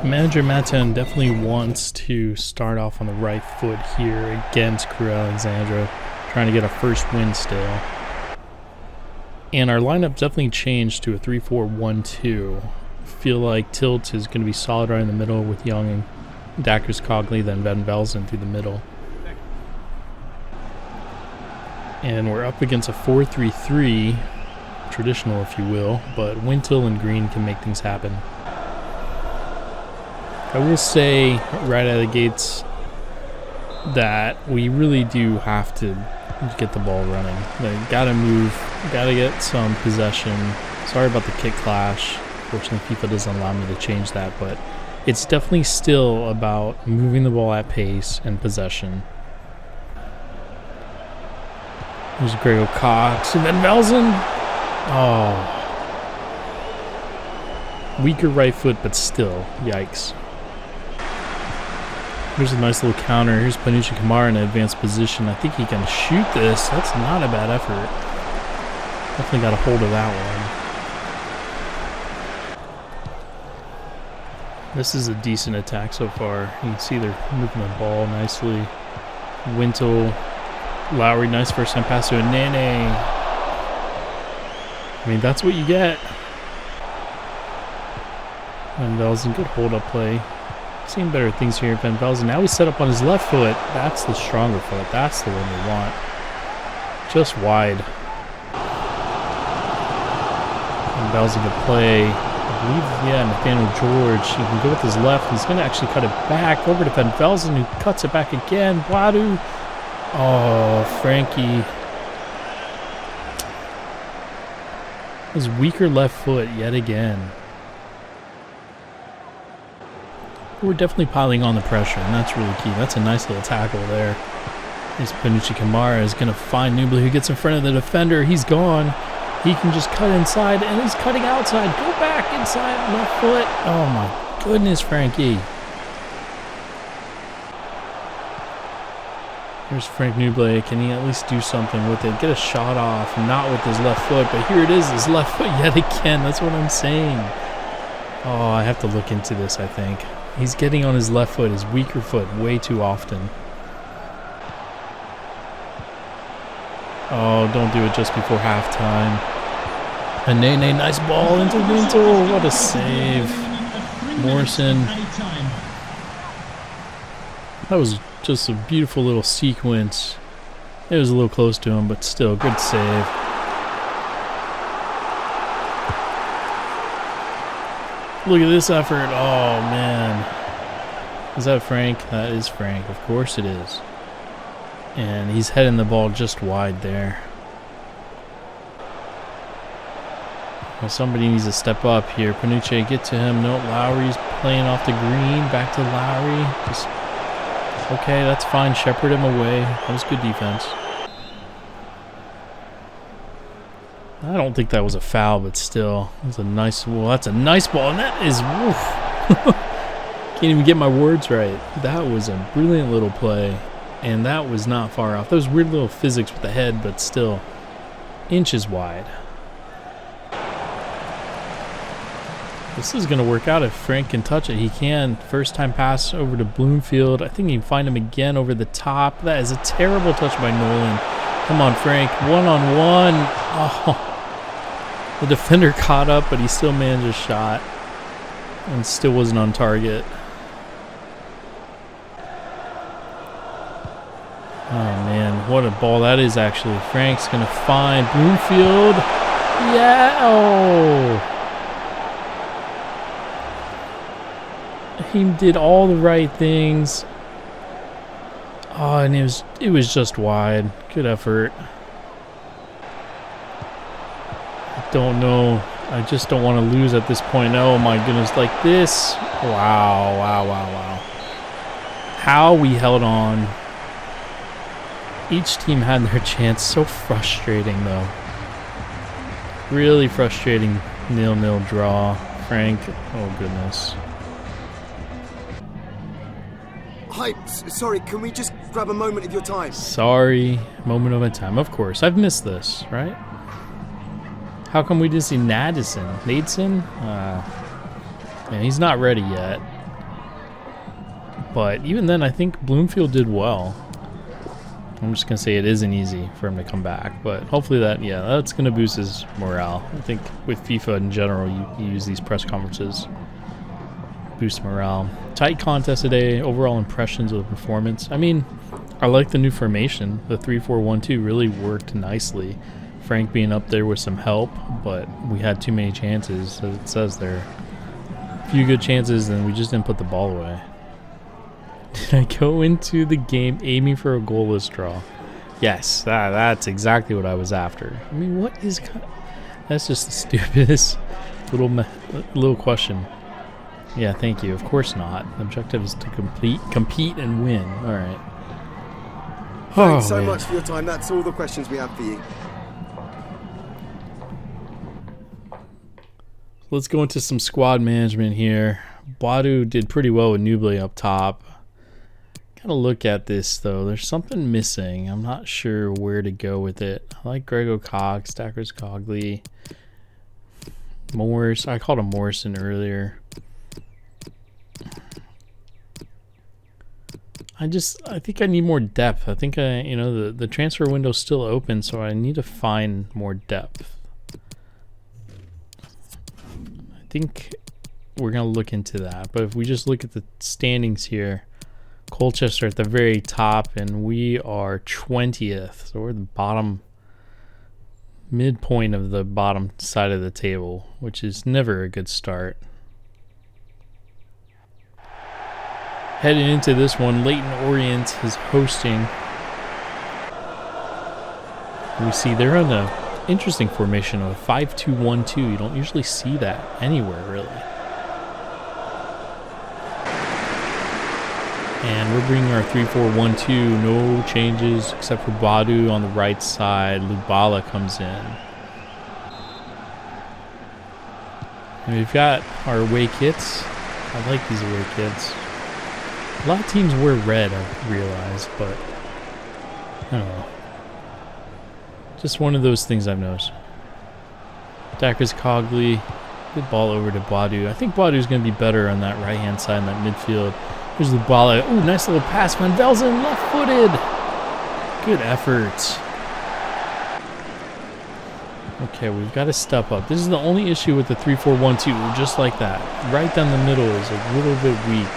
Manager Matten definitely wants to start off on the right foot here against Alexandra, trying to get a first win still. And our lineup definitely changed to a 3-4-1-2. Feel like Tilt is going to be solid right in the middle with Young and Dackers Cogley, then Van Velzen through the middle. And we're up against a 4-3-3, traditional if you will, but Wintle and Green can make things happen. I will say right out of the gates that we really do have to get the ball running. Like, gotta move, gotta get some possession. Sorry about the kick clash. Fortunately, FIFA doesn't allow me to change that, but it's definitely still about moving the ball at pace and possession. There's Grego Cox and then Velzen. Oh. Weaker right foot, but still, yikes. Here's a nice little counter. Here's Panucci Kamara in an advanced position. I think he can shoot this. That's not a bad effort. Definitely got a hold of that one. This is a decent attack so far. You can see they're moving the ball nicely. Wintle, Lowry, nice first time pass to a Nene. I mean, that's what you get. Van Velzen, good hold-up play. Seen better things here. Van Velzen, now he's set up on his left foot. That's the stronger foot. That's the one we want. Just wide. Van Velzen can play. I believe, yeah, Nathaniel George. He can go with his left. He's going to actually cut it back over to Van Velzen, who cuts it back again. Bladu. Oh, Frankie. His weaker left foot yet again. We're definitely piling on the pressure, and that's really key. That's a nice little tackle there. This Panucci Kamara is going to find Nubli, who gets in front of the defender. He's gone. He can just cut inside, and he's cutting outside. Go back inside, left foot. Oh my goodness, Frankie. Here's Frank Nubli. Can he at least do something with it? Get a shot off, not with his left foot, but here it is, his left foot yet again. That's what I'm saying. Oh, I have to look into this, I think. He's getting on his left foot, his weaker foot, way too often. Oh, don't do it just before halftime. And Nene, nice ball into Wintle. What a save. Morrison. That was just a beautiful little sequence. It was a little close to him, but still, good save. Look at this effort. Oh, man. Is that Frank? That is Frank. Of course it is. And he's heading the ball just wide there. Well, somebody needs to step up here. Panucci, get to him. No, Lowry's playing off the green. Back to Lowry. Just, okay, that's fine. Shepherd him away. That was good defense. I don't think that was a foul, but still, that's a nice. Well, that's a nice ball, and that is. Can't even get my words right. That was a brilliant little play, and that was not far off. Those weird little physics with the head, but still, inches wide. This is going to work out if Frank can touch it. He can. First time pass over to Bloomfield. I think he can find him again over the top. That is a terrible touch by Nolan. Come on, Frank. One-on-one. Oh. The defender caught up, but he still managed a shot. And still wasn't on target. Oh, man. What a ball that is, actually. Frank's going to find Bloomfield. Yeah. Oh. He did all the right things. Oh, and it was just wide. Good effort. I don't know. I just don't want to lose at this point. Oh my goodness, like this. Wow, wow, wow, wow. How we held on. Each team had their chance. So frustrating, though. Really frustrating 0-0 draw. Frank, oh goodness. Hi, sorry, can we just grab a moment of your time? Sorry, moment of my time. Of course, I've missed this, right? How come we didn't see Nadison? Yeah, he's not ready yet. But even then, I think Bloomfield did well. I'm just going to say it isn't easy for him to come back. But hopefully that's going to boost his morale. I think with FIFA in general, you use these press conferences. Boost morale. Tight contest today. Overall impressions of the performance. I mean, I like the new formation. The 3-4-1-2 really worked nicely. Frank being up there with some help, but we had too many chances, as it says there. A few good chances, and we just didn't put the ball away. Did I go into the game aiming for a goalless draw? Yes, that's exactly what I was after. I mean, what is... That's just the stupidest little question. Yeah, thank you. Of course not. The objective is to compete and win. All right. Thanks so much for your time. That's all the questions we have for you. Let's go into some squad management here. Badu did pretty well with Nubly up top. Gotta look at this though. There's something missing. I'm not sure where to go with it. I like Grego Cox, Stackers Cogley, Morris. I called him Morrison earlier. I think I need more depth. I think the transfer window's still open, so I need to find more depth. I think we're gonna look into that. But if we just look at the standings here, Colchester at the very top, and we are 20th. So we're the bottom midpoint of the bottom side of the table, which is never a good start. Heading into this one, Leyton Orient is hosting. We see they're on an interesting formation of a 5-2-1-2. You don't usually see that anywhere, really. And we're bringing our 3-4-1-2. No changes except for Badu on the right side. Lubala comes in. And we've got our away kits. I like these away kits. A lot of teams wear red, I realize, but I don't know. Just one of those things I've noticed. Stackers Cogley. Good ball over to Badu. I think Badu's going to be better on that right-hand side in that midfield. Here's the ball. Oh, nice little pass. Van Velzen, left-footed. Good effort. Okay, we've got to step up. This is the only issue with the 3-4-1-2. Just like that. Right down the middle is a little bit weak.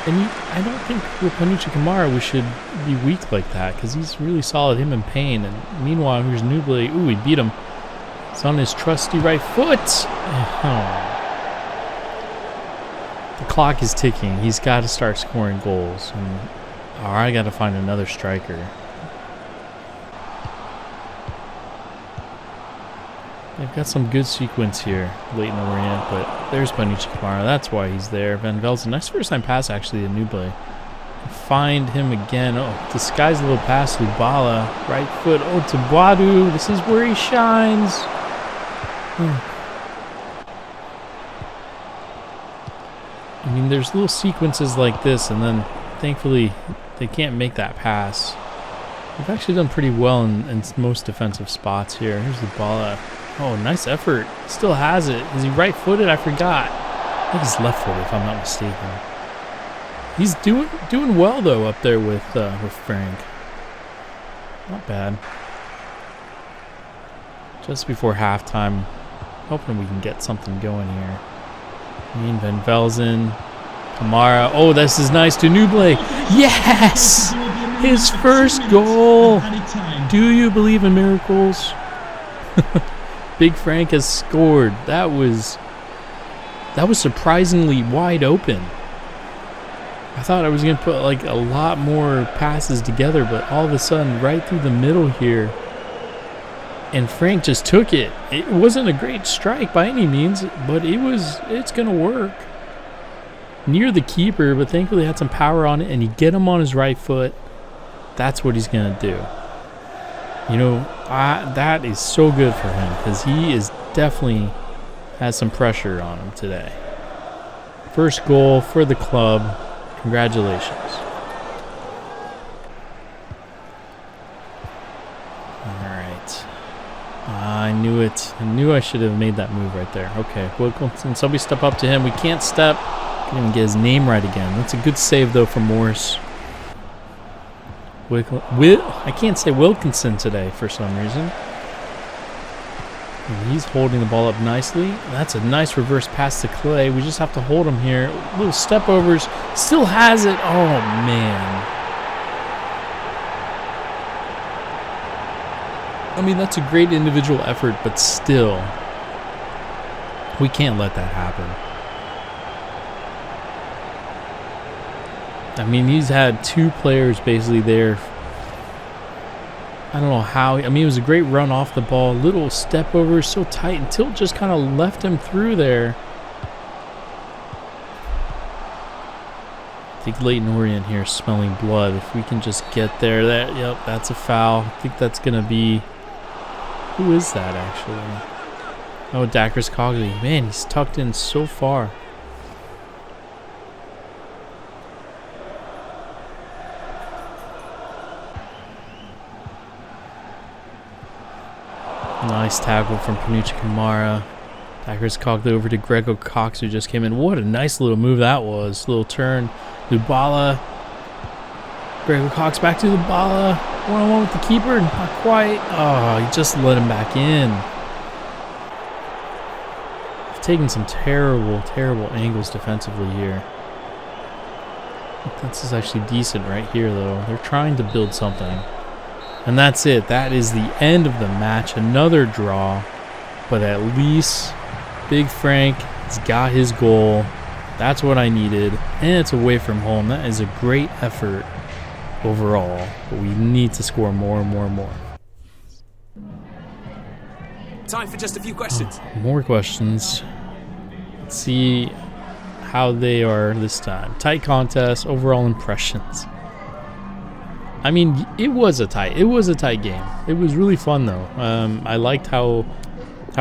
And I don't think with Panucci Kamara we should be weak like that, because he's really solid, him in pain. And meanwhile, here's Nubly. Ooh, he beat him. It's on his trusty right foot. Oh. The clock is ticking. He's got to start scoring goals. And, I got to find another striker. They've got some good sequence here, Leyton Orient, but there's Panucci Kamara. That's why he's there. Van Velzen, nice first-time pass, actually, to Nubly. Find him again. Oh, disguised little pass to Lubala. Right foot. Oh, to Badu. This is where he shines. I mean, there's little sequences like this, and then thankfully they can't make that pass. We've actually done pretty well in most defensive spots here. Here's Lubala. Oh, nice effort. Still has it. Is he right-footed? I forgot. I think he's left-footed, if I'm not mistaken. He's doing well though up there with Frank. Not bad. Just before halftime, hoping we can get something going here. Van Velzen, Kamara. Oh, this is nice to Nubly. Yes, his first goal. Do you believe in miracles? Big Frank has scored. That was surprisingly wide open. I thought I was going to put like a lot more passes together, but all of a sudden right through the middle here, and Frank just took it. It wasn't a great strike by any means, but it's going to work. Near the keeper, but thankfully had some power on it, and you get him on his right foot. That's what he's going to do. You know, that is so good for him, because he is definitely has some pressure on him today. First goal for the club. Congratulations. All right. I knew it. I knew I should have made that move right there. Okay. Well, can somebody step up to him? We can't step Can't even get his name right again. That's a good save, though, from Morris. I can't say Wilkinson today for some reason. And he's holding the ball up nicely. That's a nice reverse pass to Clay. We just have to hold him here. Little step overs. Still has it. Oh, man. I mean, that's a great individual effort, but still, we can't let that happen. I mean, he's had two players basically there. I don't know how. I mean, it was a great run off the ball. Little step over, so tight, and Tilt just kind of left him through there. I think Leyton Orient here smelling blood. If we can just get there. Yep, that's a foul. I think that's going to be... Who is that, actually? Oh, Dacres Crawley. Man, he's tucked in so far. Nice tackle from Panucci Kamara. Dacres Crawley over to Grego Cox, who just came in. What a nice little move that was. Little turn. Lubala. Grego Cox back to Lubala. One-on-one with the keeper. Not quite. Oh, he just let him back in. They've taken some terrible, terrible angles defensively here. This is actually decent right here, though. They're trying to build something. And that's it. That is the end of the match. Another draw. But at least Big Frank has got his goal. That's what I needed. And it's away from home. That is a great effort overall. But we need to score more and more and more. Time for just a few questions. More questions. Let's see how they are this time. Tight contest. Overall impressions. I mean, it was a tight game. It was really fun, though. I liked how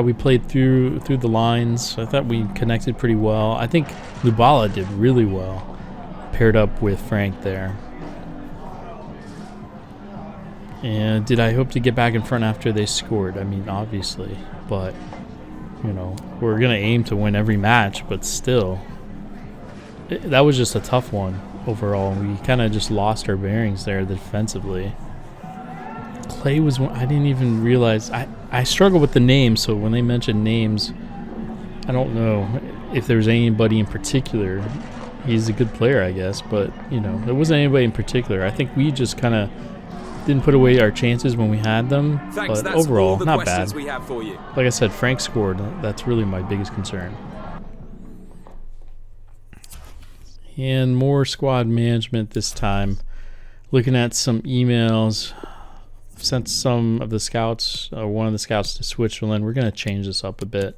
we played through the lines. I thought we connected pretty well. I think Lubala did really well, paired up with Frank there. And did I hope to get back in front after they scored? I mean, obviously. But, you know, we're going to aim to win every match, but still. That was just a tough one. Overall, we kind of just lost our bearings there defensively. Clay was one, I didn't even realize. I struggle with the names, so when they mention names, I don't know if there's anybody in particular. He's a good player, I guess, but, you know, there wasn't anybody in particular. I think we just kind of didn't put away our chances when we had them. Thanks, but overall, not bad. We have for you. Like I said, Frank scored. That's really my biggest concern. And more squad management this time. Looking at some emails. I've sent some of the scouts, one of the scouts to Switzerland. We're going to change this up a bit.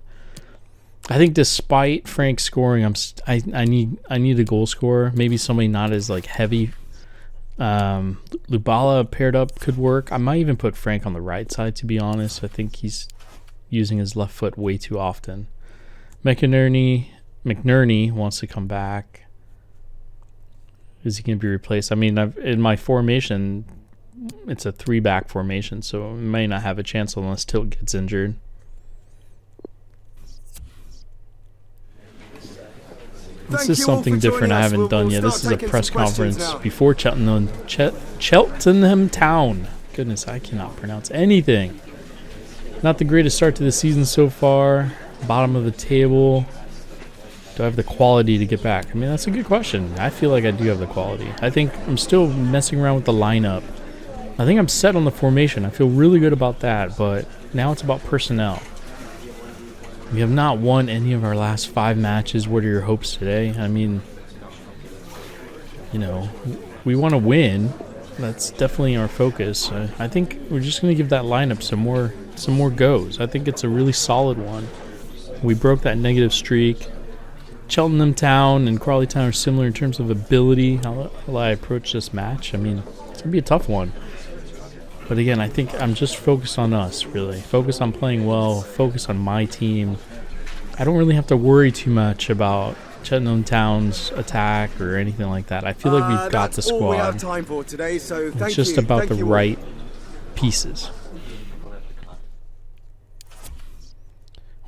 I think despite Frank scoring, I need a goal scorer. Maybe somebody not as like heavy. Lubala paired up could work. I might even put Frank on the right side, to be honest. I think he's using his left foot way too often. McNerney wants to come back. Is he going to be replaced? I mean, in my formation, it's a 3-back formation, so it may not have a chance unless Tilt gets injured. This is something different I haven't done yet. This is a press conference before Cheltenham Town. Goodness, I cannot pronounce anything. Not the greatest start to the season so far. Bottom of the table. Do I have the quality to get back? I mean, that's a good question. I feel like I do have the quality. I think I'm still messing around with the lineup. I think I'm set on the formation. I feel really good about that, but now it's about personnel. We have not won any of our last 5 matches. What are your hopes today? I mean, you know, we want to win. That's definitely our focus. I think we're just going to give that lineup some more goes. I think it's a really solid one. We broke that negative streak. Cheltenham Town and Crawley Town are similar in terms of ability. How will I approach this match? I mean, it's going to be a tough one. But again, I think I'm just focused on us, really. Focused on playing well. Focused on my team. I don't really have to worry too much about Cheltenham Town's attack or anything like that. I feel like we've got the squad. All we have time for today, so it's just about the right pieces.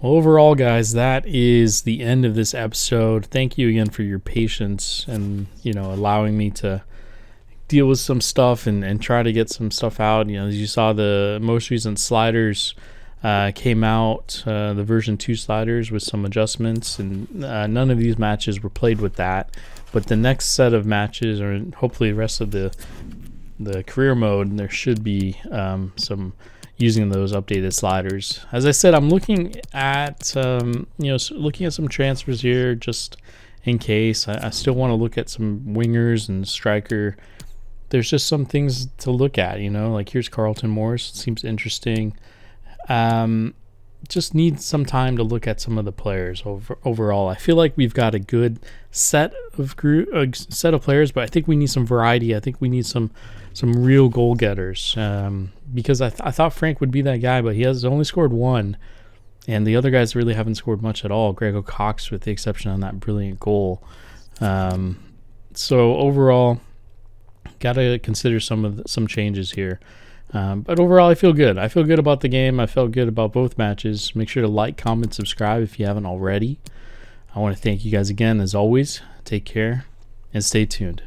Well, overall, guys, that is the end of this episode. Thank you again for your patience and, allowing me to deal with some stuff and try to get some stuff out. As you saw, the most recent sliders came out, the version 2 sliders with some adjustments, and none of these matches were played with that. But the next set of matches, or hopefully the rest of the career mode, there should be some using those updated sliders. As I said, I'm looking at looking at some transfers here just in case. I still want to look at some wingers and striker. There's just some things to look at, like here's Carlton Morris. Seems interesting. Just need some time to look at some of the players overall. I feel like we've got a good set of players, but I think we need some variety. I think we need some real goal getters, because I thought Frank would be that guy, but he has only scored 1, and the other guys really haven't scored much at all. Grego Cox, with the exception of that brilliant goal. So overall, got to consider some changes here. But overall, I feel good. I feel good about the game. I felt good about both matches. Make sure to like, comment, subscribe if you haven't already. I want to thank you guys again, as always. Take care and stay tuned.